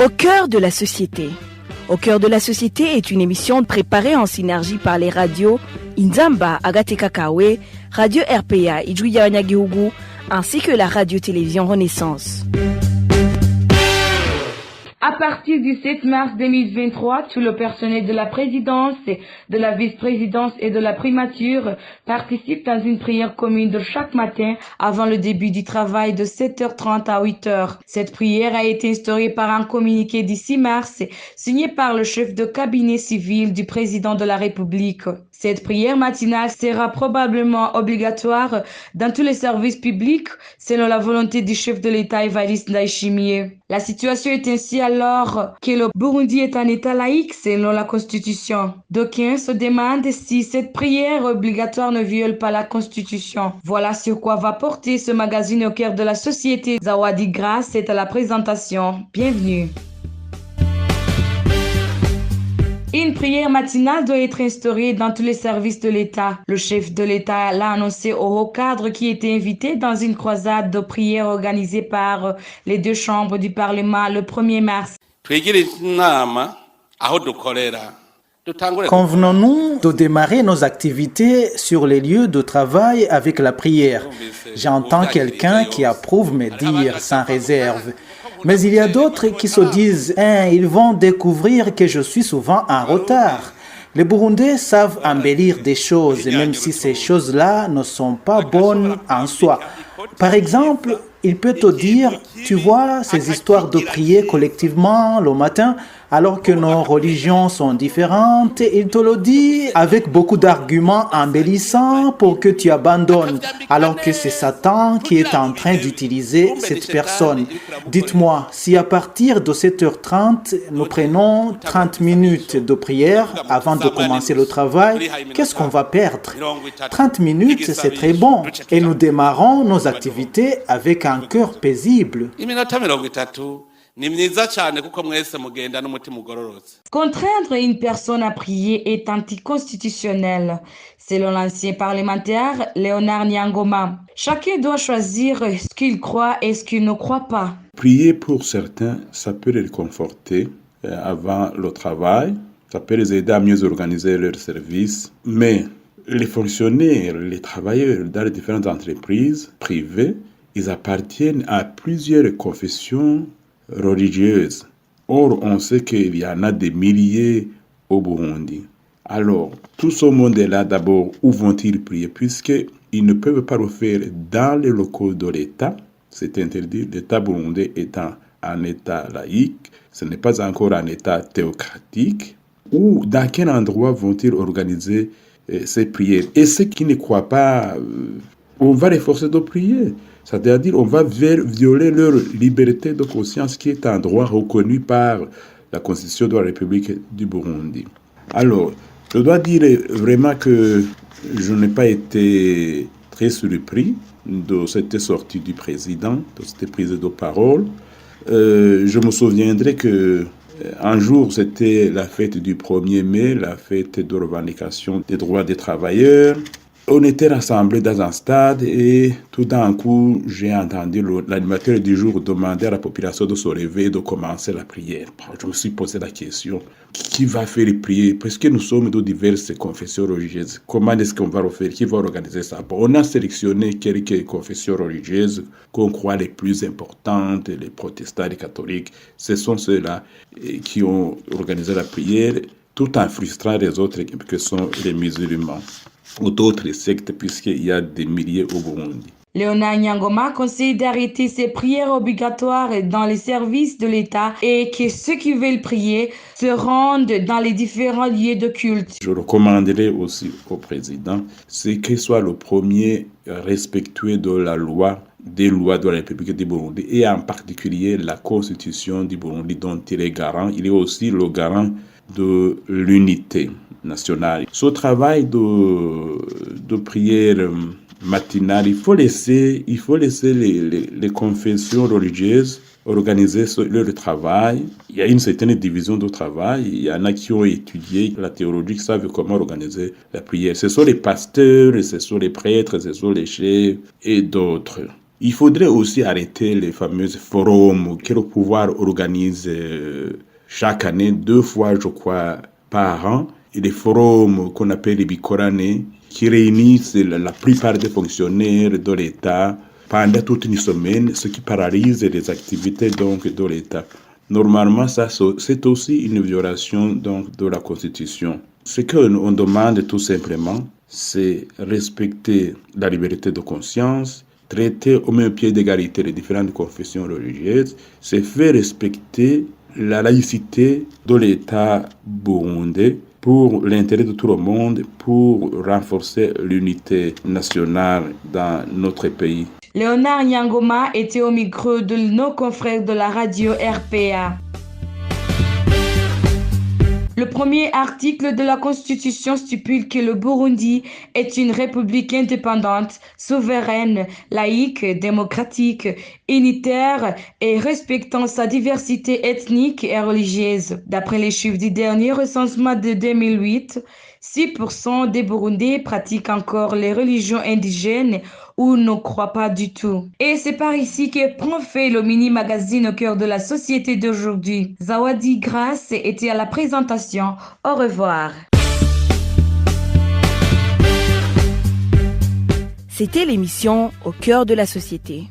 Au cœur de la société. Au cœur de la société est une émission préparée en synergie par les radios Inzamba, Agateka Kawe, Radio RPA, Idjouya Wanyagihugu, ainsi que la radio-télévision Renaissance. À partir du 7 mars 2023, tout le personnel de la présidence, de la vice-présidence et de la primature participe dans une prière commune de chaque matin avant le début du travail de 7h30 à 8h. Cette prière a été instaurée par un communiqué du 6 mars signé par le chef de cabinet civil du président de la République. Cette prière matinale sera probablement obligatoire dans tous les services publics selon la volonté du chef de l'État Évariste Ndayishimiye. La situation est ainsi alors que le Burundi est un État laïque selon la Constitution. D'aucuns se demandent si cette prière obligatoire ne viole pas la Constitution. Voilà sur quoi va porter ce magazine au cœur de la société. Zawadi Grace est à la présentation. Bienvenue. Une prière matinale doit être instaurée dans tous les services de l'État. Le chef de l'État l'a annoncé au haut cadre qui était invité dans une croisade de prière organisée par les deux chambres du Parlement le 1er mars. Convenons-nous de démarrer nos activités sur les lieux de travail avec la prière. J'entends quelqu'un qui approuve mes dires sans réserve. Mais il y a d'autres qui se disent « ils vont découvrir que je suis souvent en retard ». Les Burundais savent embellir des choses, même si ces choses-là ne sont pas bonnes en soi. Par exemple, il peut te dire « tu vois, ces histoires de prier collectivement le matin, alors que nos religions sont différentes, il te le dit avec beaucoup d'arguments embellissants pour que tu abandonnes, alors que c'est Satan qui est en train d'utiliser cette personne. Dites-moi, si à partir de 7h30, nous prenons 30 minutes de prière avant de commencer le travail, qu'est-ce qu'on va perdre? 30 minutes, c'est très bon, et nous démarrons nos activités avec un cœur paisible. Contraindre une personne à prier est anticonstitutionnel, selon l'ancien parlementaire Léonard Nyangoma. Chacun doit choisir ce qu'il croit et ce qu'il ne croit pas. Prier pour certains, ça peut les réconforter avant le travail, ça peut les aider à mieux organiser leurs services, mais les fonctionnaires, les travailleurs dans les différentes entreprises privées, ils appartiennent à plusieurs confessions religieuses. Or, on sait qu'il y en a des milliers au Burundi. Alors, tout ce monde-là, d'abord, où vont-ils prier? Puisqu'ils ne peuvent pas le faire dans les locaux de l'État. C'est interdit. L'État burundais étant un État laïque, ce n'est pas encore un État théocratique. Ou dans quel endroit vont-ils organiser ces prières? Et ceux qui ne croient pas, on va les forcer de prier. C'est-à-dire on va violer leur liberté de conscience qui est un droit reconnu par la Constitution de la République du Burundi. Alors, je dois dire vraiment que je n'ai pas été très surpris de cette sortie du président, de cette prise de parole. Je me souviendrai que un jour, c'était la fête du 1er mai, la fête de revendication des droits des travailleurs. On était rassemblés dans un stade et tout d'un coup, j'ai entendu l'animateur du jour demander à la population de se lever et de commencer la prière. Je me suis posé la question, qui va faire les prières? Parce que nous sommes de diverses confessions religieuses. Comment est-ce qu'on va le faire? Qui va organiser ça? On a sélectionné quelques confessions religieuses qu'on croit les plus importantes, les protestants, les catholiques. Ce sont ceux-là qui ont organisé la prière, tout en frustrant les autres que sont les musulmans ou d'autres sectes, puisqu'il y a des milliers au Burundi. Léonard Nyangoma conseille d'arrêter ces prières obligatoires dans les services de l'État et que ceux qui veulent prier se rendent dans les différents lieux de culte. Je recommanderais aussi au président, c'est qu'il soit le premier respectueux de la loi, des lois de la République du Burundi et en particulier la Constitution du Burundi dont il est garant. Il est aussi le garant de l'unité nationale. Ce travail de prière matinale, il faut laisser les confessions religieuses organiser leur travail. Il y a une certaine division de travail. Il y en a qui ont étudié la théologie, qui savent comment organiser la prière. Ce sont les pasteurs, ce sont les prêtres, ce sont les chefs et d'autres. Il faudrait aussi arrêter les fameux forums que le pouvoir organise chaque année, 2 fois, je crois, par an. Et des forums qu'on appelle les bicoranés, qui réunissent la plupart des fonctionnaires de l'État pendant toute une semaine, ce qui paralyse les activités donc, de l'État. Normalement, ça, c'est aussi une violation donc, de la Constitution. Ce qu'on demande tout simplement, c'est respecter la liberté de conscience, traiter au même pied d'égalité les différentes confessions religieuses, c'est faire respecter la laïcité de l'État burundais pour l'intérêt de tout le monde, pour renforcer l'unité nationale dans notre pays. Léonard Nyangoma était au micro de nos confrères de la radio RPA. Le premier article de la Constitution stipule que le Burundi est une république indépendante, souveraine, laïque, démocratique, unitaire et respectant sa diversité ethnique et religieuse. D'après les chiffres du dernier recensement de 2008, 6% des Burundais pratiquent encore les religions indigènes ou ne croient pas du tout. Et c'est par ici que prend fin le mini-magazine au cœur de la société d'aujourd'hui. Zawadi Grace était à la présentation. Au revoir. C'était l'émission Au cœur de la société.